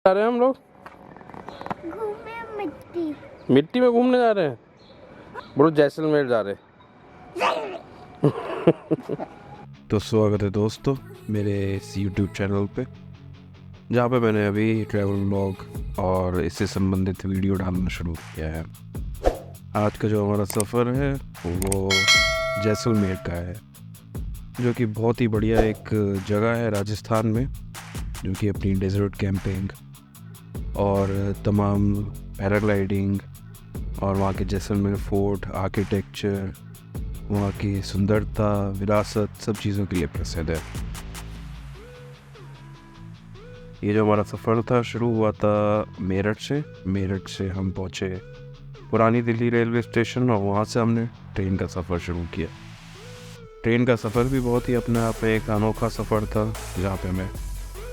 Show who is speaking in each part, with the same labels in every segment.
Speaker 1: जा रहे हैं हम लोग
Speaker 2: घूमने मिट्टी
Speaker 1: मिट्टी में घूमने जा रहे हैं। बोलो जैसलमेर जा रहे हैं। तो स्वागत है दोस्तों मेरे इस YouTube चैनल पे, जहाँ पे मैंने अभी ट्रैवल व्लॉग और इससे संबंधित वीडियो डालना शुरू किया है। आज का जो हमारा सफ़र है वो जैसलमेर का है, जो कि बहुत ही बढ़िया एक जगह है राजस्थान में, जो कि अपनी डेजर्ट कैंपिंग और तमाम पैराग्लाइडिंग और वहाँ के जैसलमेर फोर्ट, आर्किटेक्चर, वहाँ की सुंदरता, विरासत, सब चीज़ों के लिए प्रसिद्ध है। ये जो हमारा सफ़र था शुरू हुआ था मेरठ से हम पहुँचे पुरानी दिल्ली रेलवे स्टेशन और वहाँ से हमने ट्रेन का सफ़र शुरू किया। ट्रेन का सफ़र भी बहुत ही अपने आप में एक अनोखा सफ़र था, जहाँ पे हमें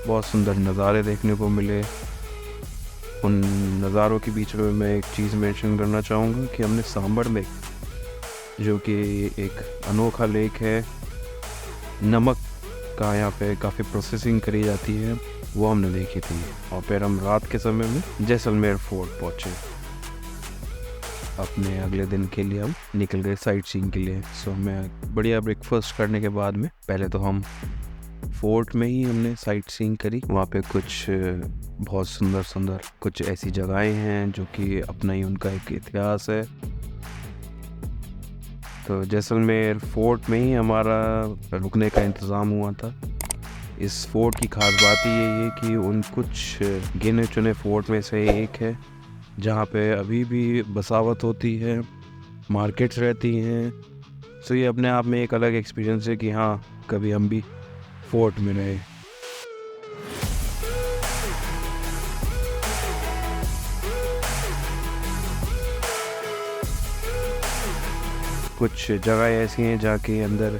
Speaker 1: बहुत सुंदर नज़ारे देखने को मिले। उन नज़ारों के बीच में मैं एक चीज़ मेंशन करना चाहूँगा कि हमने सांबर लेक, जो कि एक अनोखा लेक है, नमक का यहाँ पे काफ़ी प्रोसेसिंग करी जाती है, वो हमने देखी थी। और फिर हम रात के समय में जैसलमेर फोर्ट पहुँचे। अपने अगले दिन के लिए हम निकल गए साइट सीइंग के लिए। सो हमें बढ़िया ब्रेकफास्ट करने के बाद में पहले तो हम फोर्ट में ही हमने साइट सीइंग करी। वहाँ पे कुछ बहुत सुंदर कुछ ऐसी जगहें हैं जो कि अपना ही उनका एक इतिहास है। तो जैसलमेर फोर्ट में ही हमारा रुकने का इंतज़ाम हुआ था। इस फोर्ट की खास बात ही यही है कि उन कुछ गिने चुने फोर्ट में से एक है जहाँ पे अभी भी बसावट होती है, मार्केट्स रहती हैं। सो ये अपने आप में एक अलग एक्सपीरियंस है कि हाँ, कभी हम भी फोर्ट में रहे। कुछ जगह ऐसी हैं जहाँ के अंदर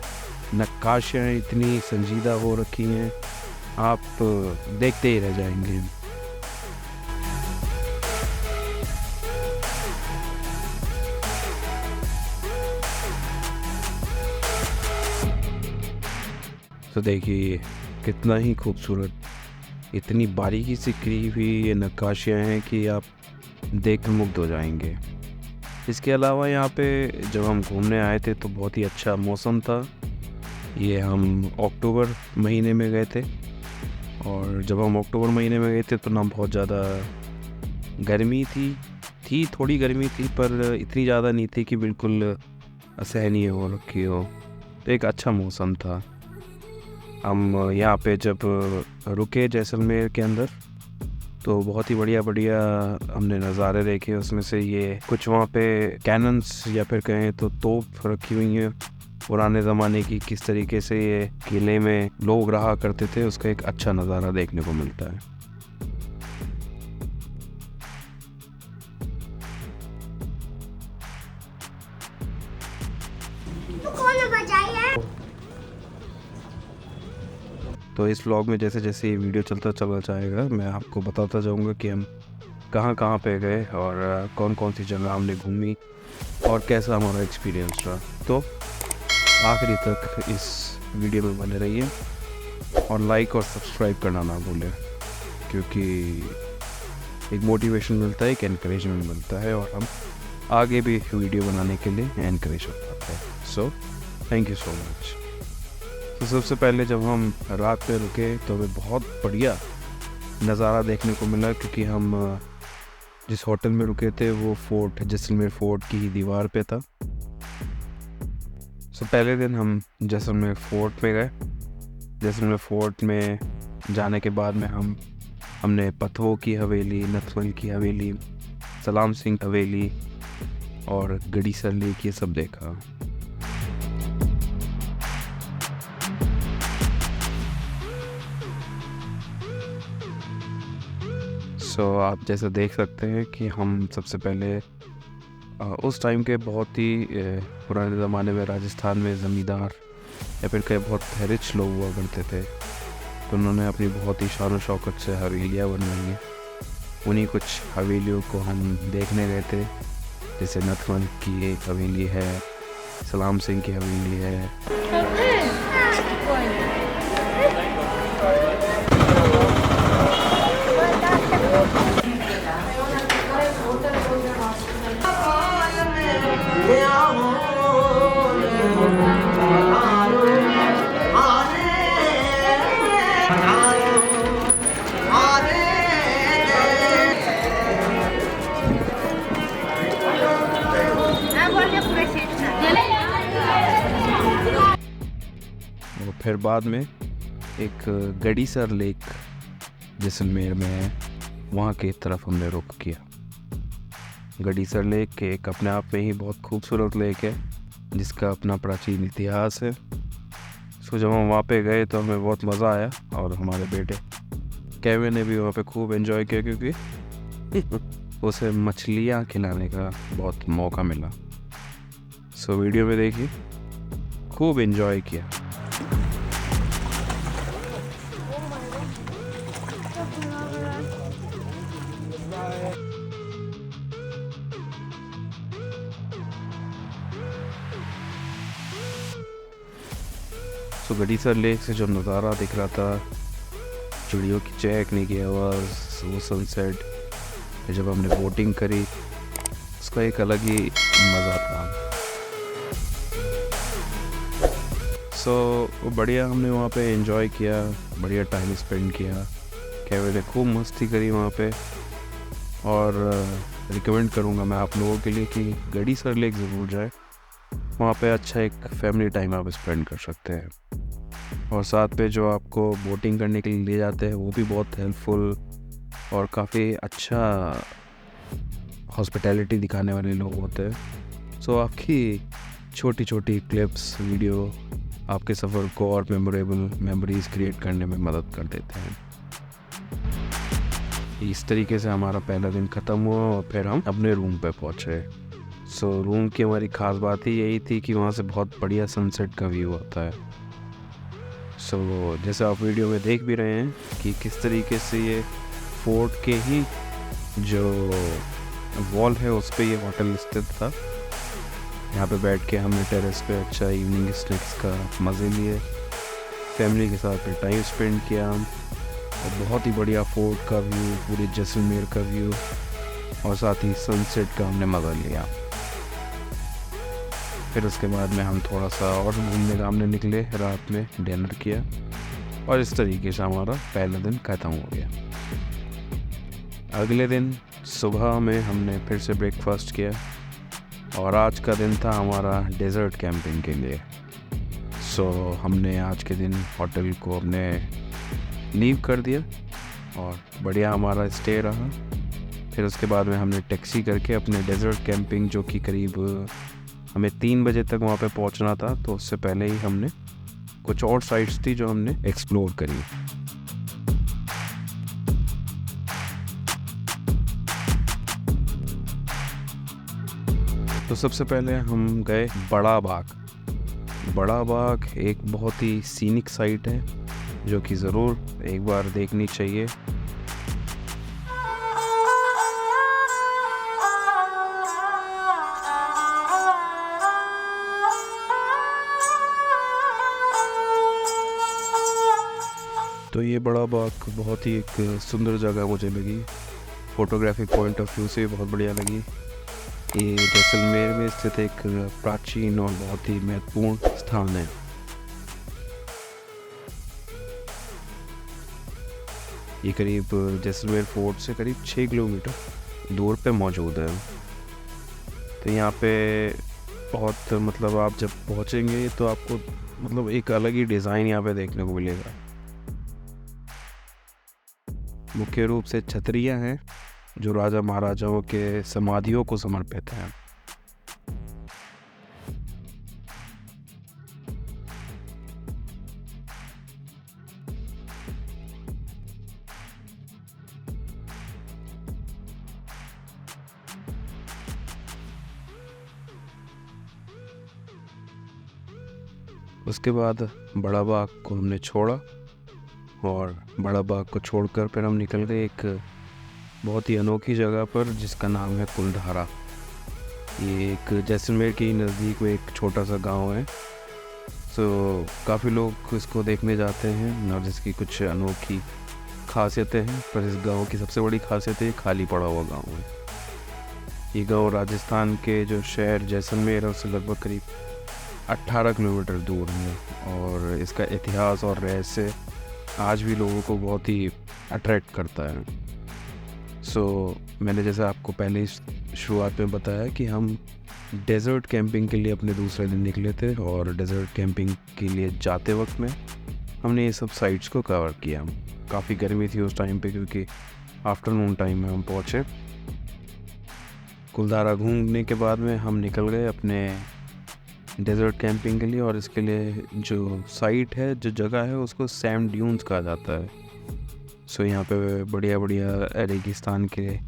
Speaker 1: नक्काशियाँ इतनी संजीदा हो रखी हैं, आप देखते ही रह जाएंगे। तो देखिए कितना ही खूबसूरत, इतनी बारीकी से करी हुई ये नक्काशियाँ हैं कि आप देख मुग्ध हो जाएंगे। इसके अलावा यहाँ पे जब हम घूमने आए थे तो बहुत ही अच्छा मौसम था। ये हम अक्टूबर महीने में गए थे, और जब हम अक्टूबर महीने में गए थे तो ना बहुत ज़्यादा गर्मी थी थोड़ी गर्मी थी, पर इतनी ज़्यादा नहीं थी कि बिल्कुल असहनीय हो रखी हो। तो एक अच्छा मौसम था। हम यहाँ पे जब रुके जैसलमेर के अंदर तो बहुत ही बढ़िया हमने नज़ारे देखे। उसमें से ये कुछ वहाँ पे कैनन्स या फिर कहें तो तोप रखी हुई हैं पुराने ज़माने की, किस तरीके से ये किले में लोग रहा करते थे, उसका एक अच्छा नज़ारा देखने को मिलता है।
Speaker 2: तो कौन बजाई है?
Speaker 1: तो इस व्लॉग में जैसे जैसे ये वीडियो चलता चला जाएगा, मैं आपको बताता जाऊंगा कि हम कहाँ कहाँ पे गए और कौन कौन सी जगह हमने घूमी और कैसा हमारा एक्सपीरियंस रहा। तो आखिरी तक इस वीडियो में बने रहिए और लाइक और सब्सक्राइब करना ना भूलें, क्योंकि एक मोटिवेशन मिलता है, एक एनकरेजमेंट मिलता है, और हम आगे भी वीडियो बनाने के लिए एनकरेज हो पाते हैं। So thank you so much. तो सबसे पहले जब हम रात में रुके तो हमें बहुत बढ़िया नज़ारा देखने को मिला, क्योंकि हम जिस होटल में रुके थे वो फोर्ट, जैसलमेर फोर्ट की ही दीवार पे था। सो पहले दिन हम जैसलमेर फोर्ट में गए। जैसलमेर फोर्ट में जाने के बाद में हमने पथो की हवेली, नथवल की हवेली, सलाम सिंह हवेली और गड़ीसर लेक ये सब देखा। सो आप जैसा देख सकते हैं कि हम सबसे पहले उस टाइम के बहुत ही पुराने ज़माने में राजस्थान में ज़मींदार या फिर कई बहुत रिच लोग हुआ करते थे, तो उन्होंने अपनी बहुत ही शान शौकत से हवेलियाँ बनवाई हैं। उन्हीं कुछ हवेलियों को हम देखने गए थे, जैसे नथमल की एक हवेली है, सलाम सिंह की हवेली है। फिर बाद में एक गड़ीसर लेक जैसलमेर में है, वहाँ की तरफ हमने रुख किया। गड़ीसर लेक एक अपने आप में ही बहुत खूबसूरत लेक है जिसका अपना प्राचीन इतिहास है। सो जब हम वहाँ पे गए तो हमें बहुत मज़ा आया और हमारे बेटे केविन ने भी वहाँ पे खूब एंजॉय किया क्योंकि उसे मछलियाँ खिलाने का बहुत मौका मिला। सो वीडियो में देखिए, खूब एंजॉय किया। सो गड़ीसर लेक से जो नज़ारा दिख रहा था, चिड़ियों की चहकने की आवाज़, वो सनसेट, जब हमने बोटिंग करी उसका एक अलग ही मज़ा था। सो बढ़िया हमने वहाँ पे एंजॉय किया, बढ़िया टाइम स्पेंड किया। केविन ने खूब मस्ती करी वहाँ पे। और रिकमेंड करूँगा मैं आप लोगों के लिए कि गड़ीसर लेक ज़रूर जाए, वहाँ पे अच्छा एक फैमिली टाइम आप स्पेंड कर सकते हैं। और साथ पे जो आपको बोटिंग करने के लिए ले जाते हैं वो भी बहुत हेल्पफुल और काफ़ी अच्छा हॉस्पिटैलिटी दिखाने वाले लोग होते हैं। सो आपकी छोटी छोटी क्लिप्स, वीडियो आपके सफ़र को और मेमोरेबल मेमोरीज़ क्रिएट करने में मदद कर देते हैं। इस तरीके से हमारा पहला दिन ख़त्म हुआ और फिर हम अपने रूम पे पहुँचे। सो रूम की हमारी ख़ास बात ही यही थी कि वहाँ से बहुत बढ़िया सनसेट का व्यू आता है। सो जैसे आप वीडियो में देख भी रहे हैं कि किस तरीके से ये फोर्ट के ही जो वॉल है उस पे ये होटल स्थित था। यहाँ पे बैठ के हमने टेरेस पे अच्छा इवनिंग स्नैक्स का मज़े लिए, फैमिली के साथ फिर टाइम स्पेंड किया और बहुत ही बढ़िया फोर्ट का व्यू, पूरे जैसलमेर का व्यू और साथ ही सनसेट का हमने मज़ा लिया। फिर उसके बाद में हम थोड़ा सा और घूमने घामने निकले, रात में डिनर किया और इस तरीके से हमारा पहला दिन ख़त्म हो गया। अगले दिन सुबह में हमने फिर से ब्रेकफास्ट किया और आज का दिन था हमारा डेज़र्ट कैंपिंग के लिए। सो हमने आज के दिन होटल को अपने लीव कर दिया और बढ़िया हमारा स्टे रहा। फिर उसके बाद में हमने टैक्सी करके अपने डेज़र्ट कैंपिंग, जो कि करीब हमें 3 बजे तक वहाँ पे पहुँचना था, तो उससे पहले ही हमने कुछ और साइट्स थी जो हमने एक्सप्लोर करी। तो सबसे पहले हम गए बड़ा बाग। बड़ा बाग एक बहुत ही सीनिक साइट है जो कि ज़रूर एक बार देखनी चाहिए। तो ये बड़ा बाग बहुत ही एक सुंदर जगह मुझे लगी, फ़ोटोग्राफिक पॉइंट ऑफ व्यू से भी बहुत बढ़िया लगी। ये जैसलमेर में स्थित एक प्राचीन और बहुत ही महत्वपूर्ण स्थान है। ये करीब जैसलमेर फोर्ट से करीब 6 किलोमीटर दूर पे मौजूद है। तो यहाँ पे बहुत मतलब आप जब पहुँचेंगे तो आपको मतलब एक अलग ही डिज़ाइन यहाँ पे देखने को मिलेगा। मुख्य रूप से छतरियाँ हैं जो राजा महाराजाओं के समाधियों को समर्पित हैं। उसके बाद बड़ा बाग को हमने छोड़ा और बड़ा बाग को छोड़कर फिर हम निकल गए एक बहुत ही अनोखी जगह पर जिसका नाम है कुलधारा। ये एक जैसलमेर के नज़दीक में एक छोटा सा गांव है। सो काफ़ी लोग इसको देखने जाते हैं और जिसकी कुछ अनोखी खासियतें हैं, पर इस गांव की सबसे बड़ी खासियत है खाली पड़ा हुआ गांव है। ये गांव राजस्थान के जो शहर जैसलमेर है उससे लगभग करीब 18 किलोमीटर दूर है और इसका इतिहास और रहस्य आज भी लोगों को बहुत ही अट्रैक्ट करता है। सो मैंने जैसे आपको पहले शुरुआत में बताया कि हम डेज़र्ट कैंपिंग के लिए अपने दूसरे दिन निकले थे और डेज़र्ट कैंपिंग के लिए जाते वक्त में हमने ये सब साइट्स को कवर किया। काफ़ी गर्मी थी उस टाइम पे क्योंकि आफ्टरनून टाइम में हम पहुँचे। कुलधारा घूमने के बाद में हम निकल गए अपने डेजर्ट कैंपिंग के लिए, और इसके लिए जो साइट है, जो जगह है, उसको सैंड ड्यून्स कहा जाता है। सो यहाँ पे बढ़िया बढ़िया रेगिस्तान के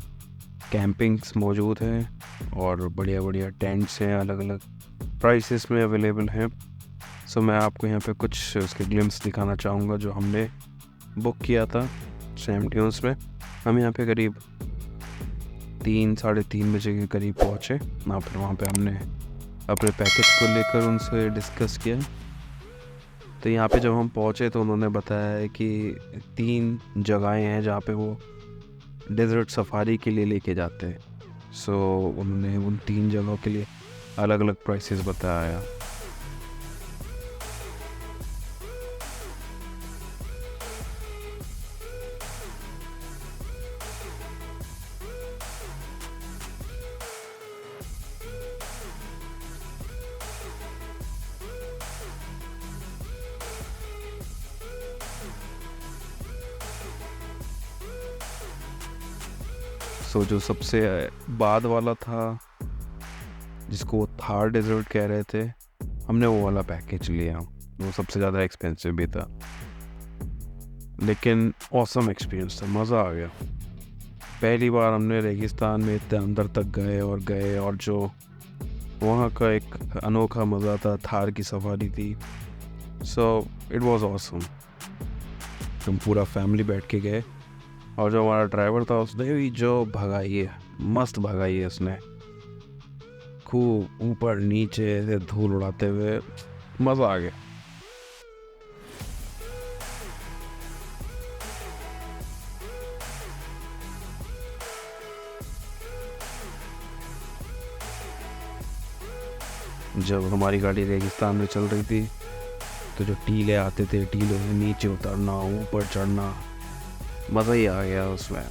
Speaker 1: कैंपिंग्स मौजूद हैं और बढ़िया बढ़िया टेंट्स हैं, अलग अलग प्राइसेस में अवेलेबल हैं। सो मैं आपको यहाँ पे कुछ उसके ग्लिम्स दिखाना चाहूँगा जो हमने बुक किया था सैंड ड्यून्स में। हम यहाँ पे करीब 3-3:30 बजे के करीब पहुँचे। वहाँ पे हमने अपने पैकेज को लेकर उनसे डिस्कस किया। तो यहाँ पे जब हम पहुँचे तो उन्होंने बताया है कि 3 जगहें हैं जहाँ पे वो डेजर्ट सफारी के लिए लेके जाते हैं। सो उन्होंने उन 3 जगहों के लिए अलग अलग प्राइसेस बताया। सो जो सबसे बाद वाला था, जिसको वो थार डेजर्ट कह रहे थे, हमने वो वाला पैकेज लिया। वो सबसे ज़्यादा एक्सपेंसिव भी था, लेकिन ऑसम एक्सपीरियंस था, मज़ा आ गया। पहली बार हमने रेगिस्तान में इतने अंदर तक गए और जो वहाँ का एक अनोखा मज़ा था, थार की सफारी थी। So it was awesome. हम पूरा फैमिली बैठ के गए, और जो हमारा ड्राइवर था उसने भी जो भगाई है, मस्त भगाई है उसने, खूब ऊपर नीचे से धूल उड़ाते हुए, मज़ा आ गया। जब हमारी गाड़ी रेगिस्तान में चल रही थी तो जो टीले आते थे, टीलों से नीचे उतरना, ऊपर चढ़ना, मज़ा ही आ गया उसमें।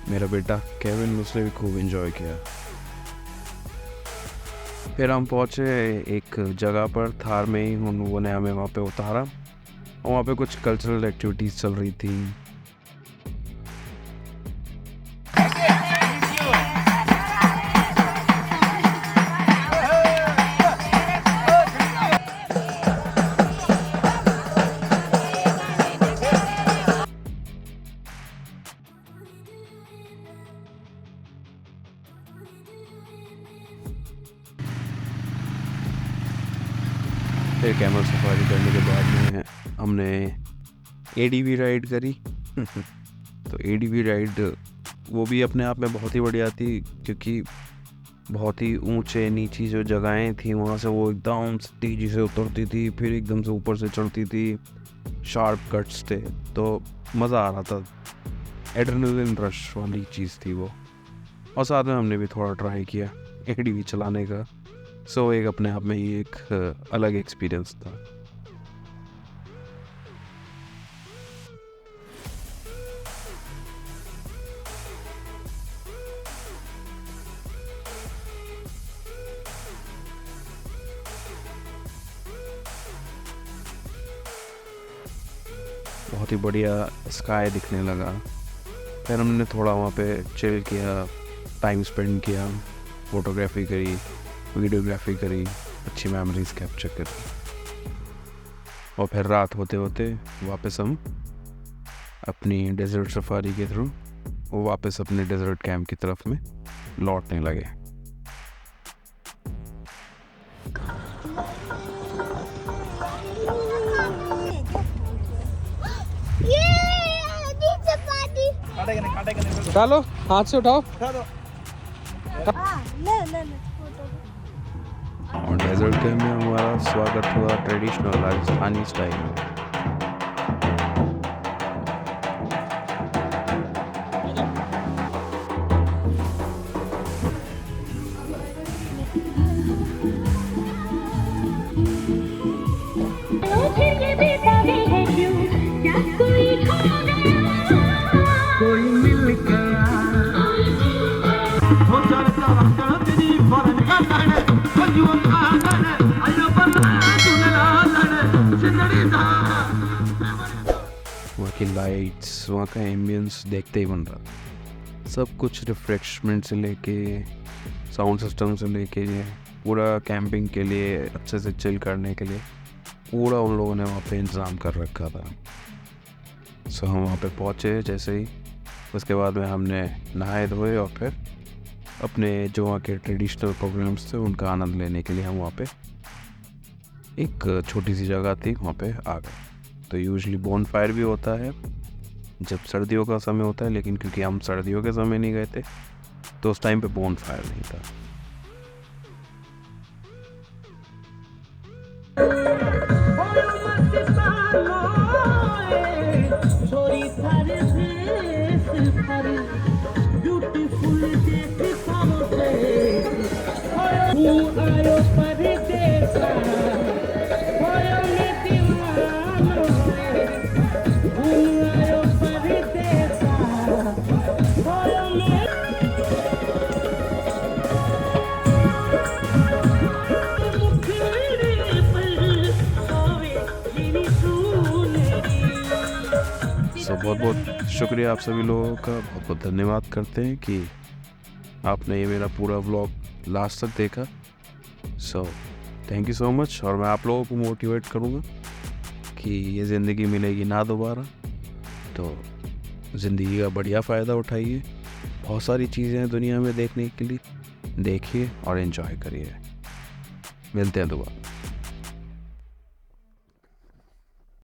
Speaker 1: मेरा बेटा केविन, उसने भी खूब एंजॉय किया। फिर हम पहुँचे एक जगह पर, थार में ही उन्होंने हमें वहाँ पे उतारा, और वहाँ पे कुछ कल्चरल एक्टिविटीज़ चल रही थी। फिर कैमल सफारी करने के बाद में हमने एडीवी राइड करी। तो एडीवी राइड वो भी अपने आप में बहुत ही बढ़िया थी, क्योंकि बहुत ही ऊंचे नीची जो जगहें थी वहाँ से वो एकदम तेज़ी से उतरती थी, फिर एकदम से ऊपर से चढ़ती थी, शार्प कट्स थे, तो मज़ा आ रहा था। एड्रेनलिन रश वाली चीज़ थी वो। और साथ में हमने भी थोड़ा ट्राई किया एडीवी चलाने का। सो एक अपने आप में ही एक अलग एक्सपीरियंस था। बहुत ही बढ़िया स्काई दिखने लगा। फिर हमने थोड़ा वहाँ पे चिल किया, टाइम स्पेंड किया, फ़ोटोग्राफी करी, वीडियोग्राफी करी, अच्छी मेमोरीज कैप्चर करी। और फिर रात होते होते वापस हम अपनी डेजर्ट सफारी के थ्रू वो वापस अपने डेजर्ट कैंप की तरफ में लौटने लगे।
Speaker 3: डालो, हाथ से उठाओ।
Speaker 1: और डेजर्ट कैंप में हमारा स्वागत हुआ ट्रेडिशनल राजस्थानी स्टाइल में।
Speaker 4: you
Speaker 1: लाइट्स, वहाँ का एम्बियंस देखते ही बन रहा। सब कुछ रिफ्रेशमेंट से लेके साउंड सिस्टम से लेके पूरा कैंपिंग के लिए अच्छे से चिल करने के लिए पूरा उन लोगों ने वहाँ पे इंतज़ाम कर रखा था। सो हम वहाँ पे पहुँचे जैसे ही, उसके बाद में हमने नहाए धोए और फिर अपने जो वहाँ के ट्रेडिशनल प्रोग्राम्स थे उनका आनंद लेने के लिए हम वहाँ पे एक छोटी सी जगह थी वहाँ पे आ गए। तो यूजुअली बोन फायर भी होता है जब सर्दियों का समय होता है, लेकिन क्योंकि हम सर्दियों के समय नहीं गए थे तो उस टाइम पे बोन फायर नहीं था। सो बहुत बहुत शुक्रिया आप सभी लोगों का, बहुत बहुत धन्यवाद करते हैं कि आपने ये मेरा पूरा व्लॉग लास्ट तक देखा। So thank you so much. और मैं आप लोगों को मोटिवेट करूँगा कि ये ज़िंदगी मिलेगी ना दोबारा, तो ज़िंदगी का बढ़िया फ़ायदा उठाइए। बहुत सारी चीज़ें हैं दुनिया में देखने के लिए, देखिए और एंजॉय करिए। मिलते हैं दोबारा।